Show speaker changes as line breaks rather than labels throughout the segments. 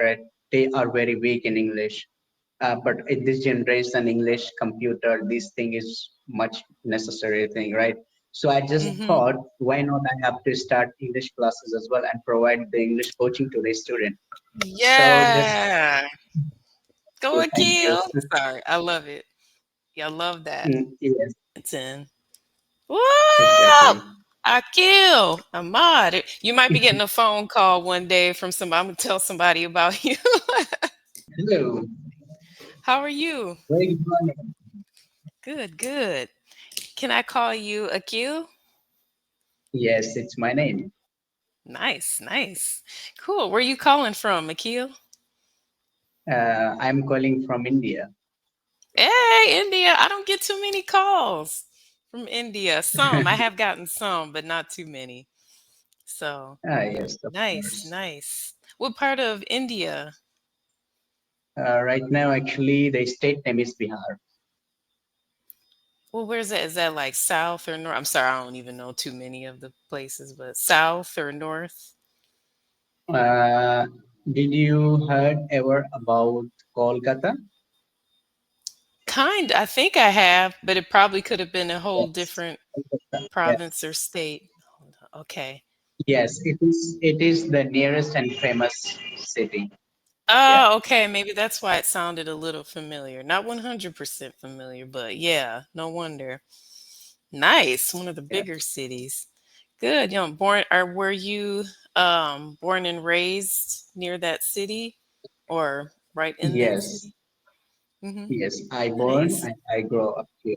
right? They are very weak in English. But in this generation, English, computer, this thing is much necessary thing, right? So I just
Mm-hmm.
thought, why not I have to start English classes as well and provide the English coaching to the student. So just
Yeah. Go
thank you.
Akil. Sorry, I love it. Yeah, I love that.
Yes,
It's in. Whoa!
exactly.
Akil Ahmad. You might be getting a phone call one day from somebody. I'm gonna tell somebody about you.
Hello,
How are you?
very good morning.
Good, good. Can I call you Akil?
Yes, it's my name.
Nice, nice. Cool. Where you calling from, Akil?
I'm calling from India.
Hey, India. I don't get too many calls from India. Some. I have gotten some, but not too many. So
Yes, of
nice,
course.
nice. What part of India?
Right now, actually, the state name is Bihar.
Well, where's that? Is that like south or north? I'm sorry, I don't even know too many of the places, but south or north?
Uh, did you heard ever about Kolkata?
Kind. I think I have, but it probably could have been a whole
Yes.
different
Kolkata.
province
Yes.
or state. Hold on. Okay.
Yes, it is. It is the nearest and famous city. Yeah.
Oh, okay. Maybe that's why it sounded a little familiar. Not 100% familiar, but yeah, no wonder. Nice. One of the
Yeah.
bigger cities. Good. You know, born or were you born and raised near that city or right in that
Yes.
city? Mhm.
Yes. I born
Nice.
and I grow up here.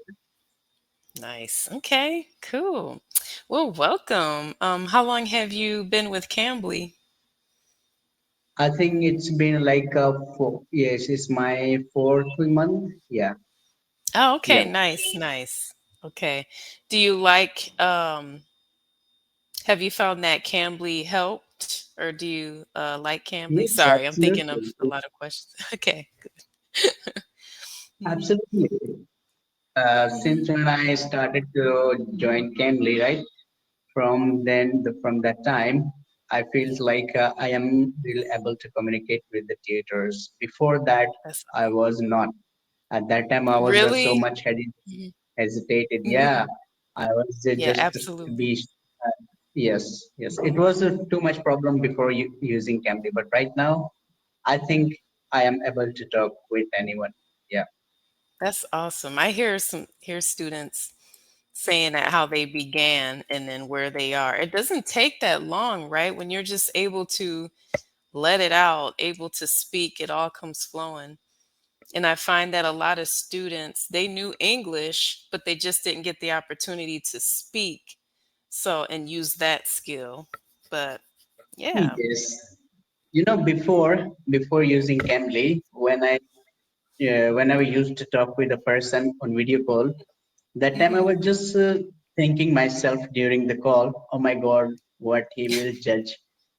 Nice. Okay. Cool. Well, welcome. How long have you been with Cambly?
I think it's been like 4 years. It's my fourth month. Yeah.
Oh, okay.
Yeah.
Nice. Nice. Okay. Do you like have you found that Cambly helped or do you like Cambly?
Yes,
Sorry, I'm thinking of
absolutely.
a lot of questions. Okay. Mhm.
Absolutely.
Mhm.
Since when I started to join Cambly, right? From that time, I feels like I am really able to communicate with the tutors. Before that,
That's
I was not. At that time, I was so
really.
much
Mhm.
hesitated.
Mhm.
Yeah, I was
Yeah,
just
absolutely.
be. Yes, yes. It was too much problem before using Cambly, but right now, I think I am able to talk with anyone. Yeah.
That's awesome. I hear students saying that how they began and then where they are. It doesn't take that long, right? When you're just able to let it out, able to speak, it all comes flowing. And I find that a lot of students, they knew English, but they just didn't get the opportunity to speak. So, and use that skill. But yeah.
Yes. Before using Cambly, whenever I used to talk with a person on video call, that time I
Hmm.
was just thinking myself during the call, oh my God, what he will judge,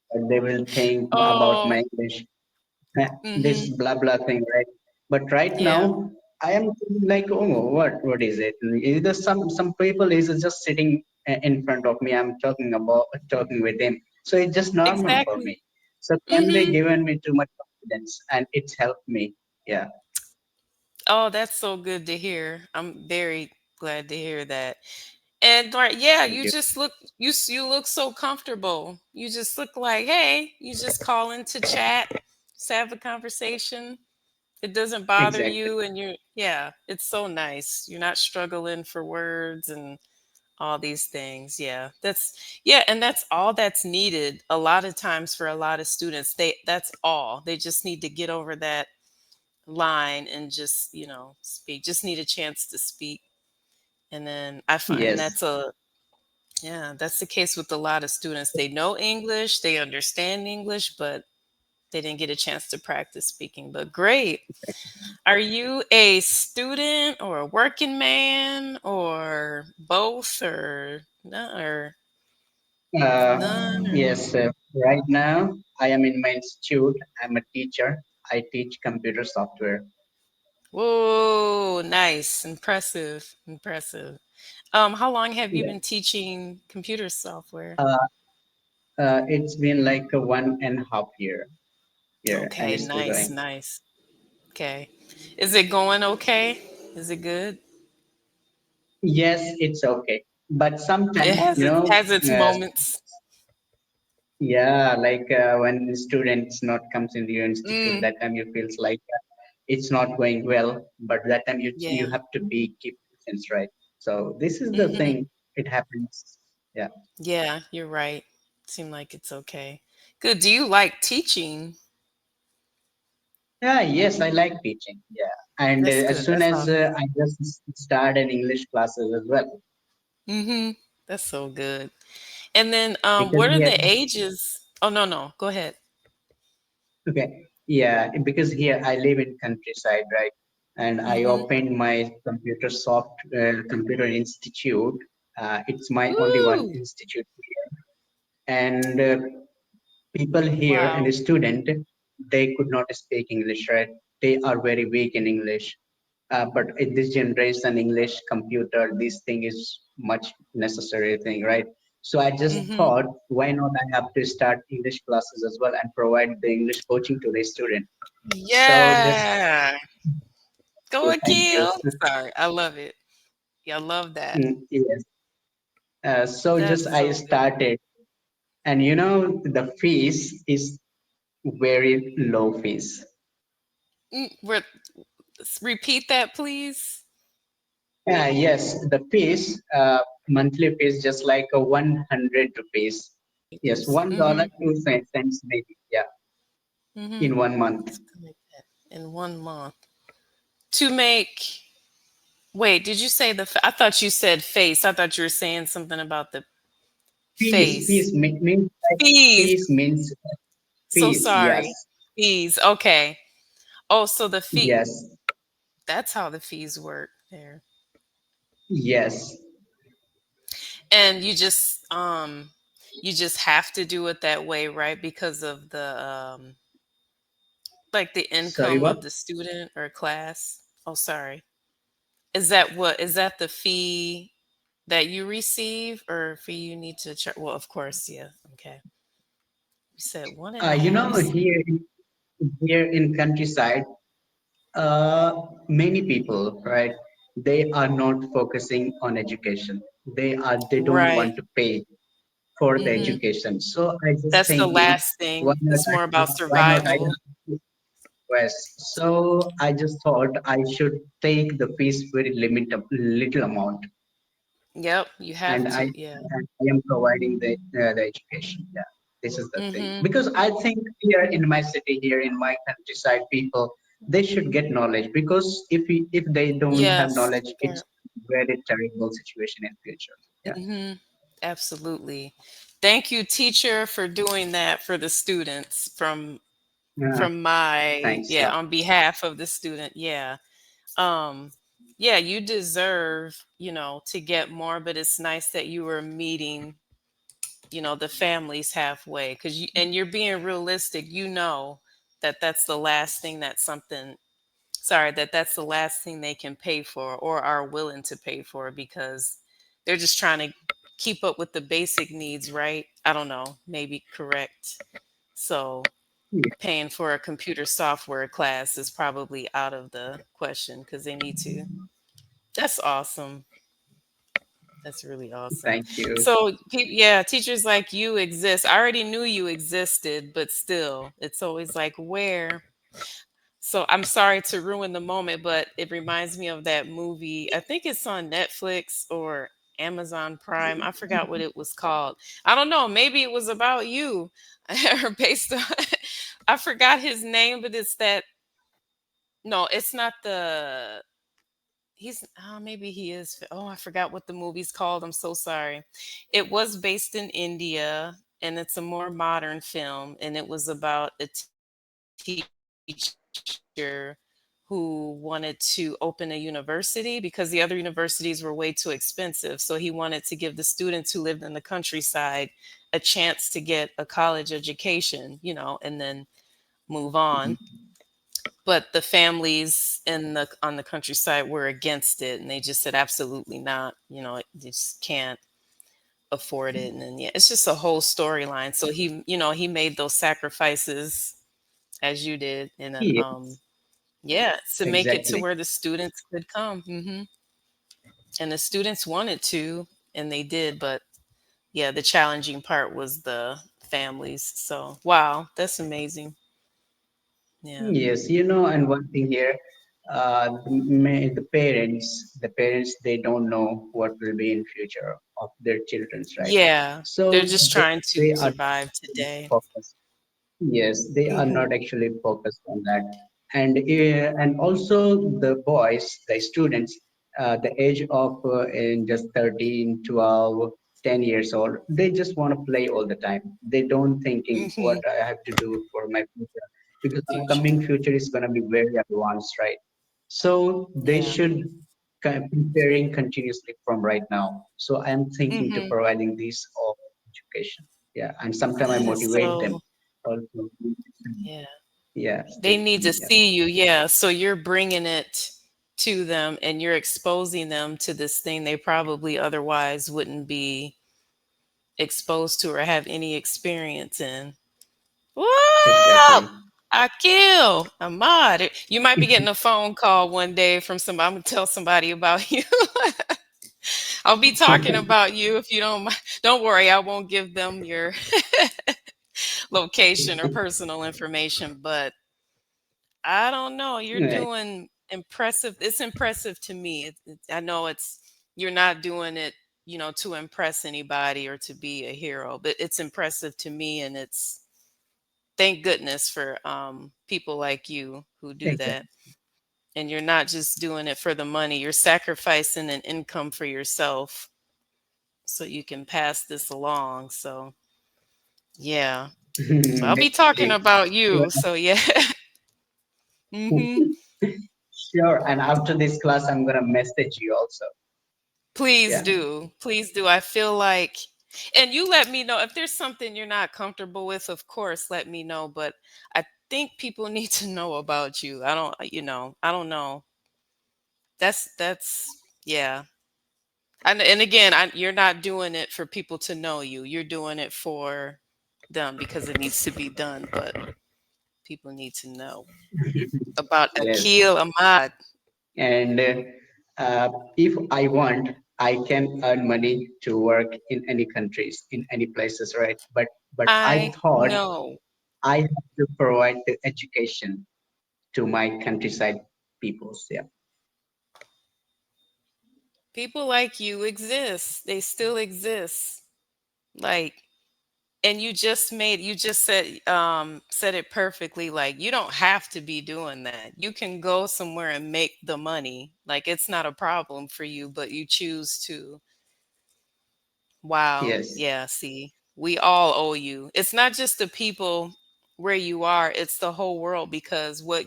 what they will think about
Oh,
my English,
hmm,
this blah blah thing, right? But right
yeah,
now, I am thinking like, oh, what is it? Either some people is just sitting in front of me. I'm talking with him, so it's just normal for
exactly.
me. So Cambly
Hmm.
given me too much confidence, and it's helped me. Yeah,
Oh, that's so good to hear. I'm very glad to hear that. And like, yeah,
thank
you
you.
just look you look so comfortable. You just look like, hey, you just call into chat, just have a conversation. It doesn't bother
Exactly.
you, and you're yeah, it's so nice. You're not struggling for words and all these things. Yeah, yeah, and that's all that's needed. A lot of times for a lot of students, that's all. They just need to get over that line and just speak. Just need a chance to speak, and then I find
Yes,
that's a yeah, that's the case with a lot of students. They know English, they understand English, but they didn't get a chance to practice speaking. But great. Are you a student or a working man or both or none or
uh,
none or
yes. Right now, I am in my institute. I'm a teacher. I teach computer software.
whoa, nice, impressive, impressive. How long have you
Yeah.
been teaching computer software?
Uh, it's been like 1.5 year. here and
Okay,
it's still
nice,
going.
nice. Okay. Is it going okay? Is it good?
Yes, it's okay. But
It
sometimes,
has its moments.
yeah, like when students not comes into your institute,
Mm,
that time you feels like it's not going well. But that time you
yeah.
have to be keep patience, right? So this is the
Hmm.
thing. It happens. Yeah.
Yeah, you're right. Seem like it's okay. Good. Do you like teaching?
Yeah. Yes, I like teaching. Yeah. And
That's
as
good.
soon
That's
as
awesome.
I just started English classes as well,
Hmm. That's so good. And then,
because
what are
here,
the ages? Oh, no, no. Go ahead.
okay, yeah, because here I live in countryside, right? And I
Hmm.
opened my computer institute. It's my only one
Ooh,
institute here, and people here and
wow.
the student, they could not speak English, right? They are very weak in English. But in this generation, English computer, this thing is much necessary thing, right? So I just
Hmm.
thought, why not I have to start English classes as well and provide the English coaching to the student. So just
Yeah. Go
thank you.
Akil. Sorry. I love it. Yeah, I love that.
Yes. So just
That's
I
so good.
started, and the fees is very low fees.
Repeat that, please.
Yes, the fees, monthly fees, just like a 100 rupees. Yes, $1
Mm-hmm.
2 cents maybe. Yeah,
Mm-hmm.
in 1 month.
Something like that. In 1 month. To make, wait, did you say I thought you said face. I thought you were saying something about the face.
Means like
Fees.
fees means
So
fees.
sorry.
Yes,
Fees. Okay. Oh, so the fee,
yes,
that's how the fees work there.
yes.
And you just have to do it that way, right? Because of the like the
Sorry,
income
what?
of the student or class. Oh, sorry. Is that the fee that you receive or fee you need to charge? Well, of course, yeah. Okay. You said one and a half. You said,
Here in countryside, many people, right? They are not focusing on education. They don't
right.
want to pay for the
Hmm.
education. So I just
That's the
thinking,
last thing. It's more about
why not I
survival.
request? So I just thought I should take the fees very little amount,
Yep, you
and
have to. Yeah.
I am providing the education. Yeah, this is the thing.
Hmm.
Because I think here in my city, here in my countryside, people they should get knowledge, because if they don't have
Yes.
knowledge, it's very terrible situation in future. Yeah.
Hmm. Absolutely. Thank you, teacher, for doing that for the students
Yeah.
from my,
Thanks a
yeah,
lot.
on behalf of the student. Yeah. Um, yeah, you deserve, to get more, but it's nice that you were meeting, the families halfway because and you're being realistic, that that's the last thing that's the last thing they can pay for or are willing to pay for because they're just trying to keep up with the basic needs, right? I don't know, maybe correct. So
Yeah.
paying for a computer software class is probably out of the question because they need to. That's awesome. That's really awesome.
Thank you.
So, yeah, teachers like you exist. I already knew you existed, but still, it's always like, where? So, I'm sorry to ruin the moment, but it reminds me of that movie. I think it's on Netflix or Amazon Prime. I forgot what it was called. I don't know. Maybe it was about you or based on, I forgot his name, but it's that, no, it's not the maybe he is. Oh, I forgot what the movie's called. I'm so sorry. It was based in India and it's a more modern film and it was about a teacher who wanted to open a university because the other universities were way too expensive. So he wanted to give the students who lived in the countryside a chance to get a college education, and then move on. But the families on the countryside were against it and they just said absolutely not, they just can't afford it. And then yeah, it's just a whole storyline. So he made those sacrifices as you did, and
Yes,
yeah, to make it to
exactly.
where the students could come. And the students wanted to, and they did, but yeah, the challenging part was the families. So, wow, that's amazing. Yeah.
Yes, and one thing here, the parents, they don't know what will be in future of their children's, right?
Yeah, they're
So
just
they,
trying to
they are
survive today.
focused. Yes, they are
Mhm.
not actually focused on that. And also the boys, the students, the age of in just 13, 12, 10 years old, they just want to play all the time. They don't thinking what
Mhm.
I have to do for my future, because
Future.
upcoming future is going to be very advanced, right? So they
Yeah.
should preparing continuously from right now. So I am thinking to
Mhm.
providing this all education. Yeah, and sometimes I
That is
motivate them
so,
also.
yeah.
Yeah,
They
still,
need to
yeah,
see you, yeah, so you're bringing it to them and you're exposing them to this thing they probably otherwise wouldn't be exposed to or have any experience in. Whoa!
exactly.
Akil Ahmad. You might be getting a phone call one day from somebody. I'm gonna tell somebody about you. I'll be talking about you if you don't mind. Don't worry, I won't give them your location or personal information, but I don't know. You're
Right,
doing impressive. It's impressive to me. I know you're not doing it, to impress anybody or to be a hero, but it's impressive to me, and it's thank goodness for people like you who do that.
exactly.
And you're not just doing it for the money. You're sacrificing an income for yourself so you can pass this along. So yeah, so I'll be talking
Definitely.
about
Sure.
you. So yeah. hmm
Sure. And after this class, I'm gonna message you also.
Please
Yeah,
do. Please do. I feel like, and you let me know if there's something you're not comfortable with, of course, let me know. But I think people need to know about you. I don't know. Yeah. And again, you're not doing it for people to know you. You're doing it for them because it needs to be done. But people need to know about
yes.
Akil Ahmad.
And if I want, I can earn money to work in any countries, in any places, right? But I
I
thought
know
I have to provide the education to my countryside peoples. Yeah.
people like you exist. They still exist. Like, and you just said it perfectly. Like, you don't have to be doing that. You can go somewhere and make the money. Like, it's not a problem for you, but you choose to. Wow.
Yes.
Yeah, see. We all owe you. It's not just the people where you are, it's the whole world because what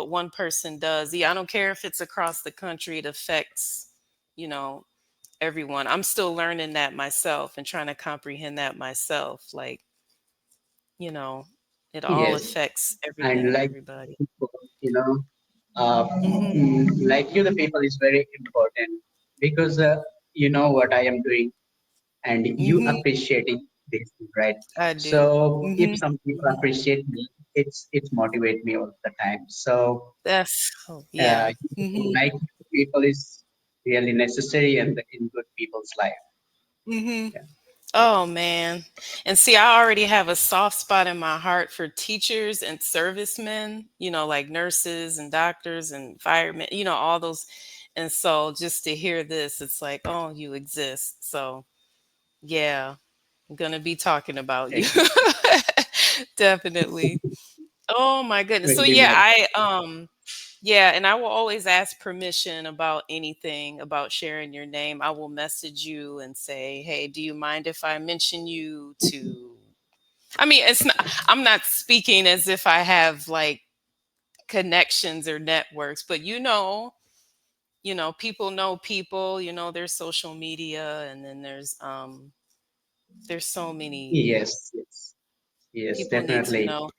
one person does. Yeah, I don't care if it's across the country, it affects, you know, everyone. I'm still learning that myself and trying to comprehend that myself. Like, you know, it all
Yes.
affects
And
everything,
like
everybody.
people,
Mhm.
like the people is very important, because you know what I am doing, and you
Mhm.
appreciating this, right?
I do.
So if
Mhm.
some people
Mhm.
appreciate me, it's motivate me all the time. So
That's oh, yeah. Mhm.
like people is really necessary in good people's life.
Mhm.
Yeah.
Oh man. And see, I already have a soft spot in my heart for teachers and servicemen, like nurses and doctors and firemen, all those. And so just to hear this, it's like, oh, you exist. So yeah, I'm gonna be talking about you.
Exactly.
Definitely. Oh my goodness. So
Will be
yeah,
my
yeah, and I will always ask permission about anything about sharing your name. I will message you and say, "Hey, do you mind if I mention you to?" I mean, it's not. I'm not speaking as if I have like connections or networks, but people know people. There's social media, and then there's so many
yes, yes, yes,
people need to
definitely.
know.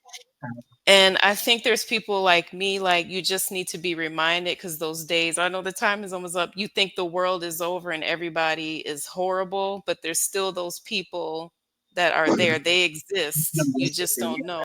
And I think there's people like me, like you just need to be reminded because those days, I know the time is almost up. You think the world is over and everybody is horrible, but there's still those people that are there. They exist. You just don't know.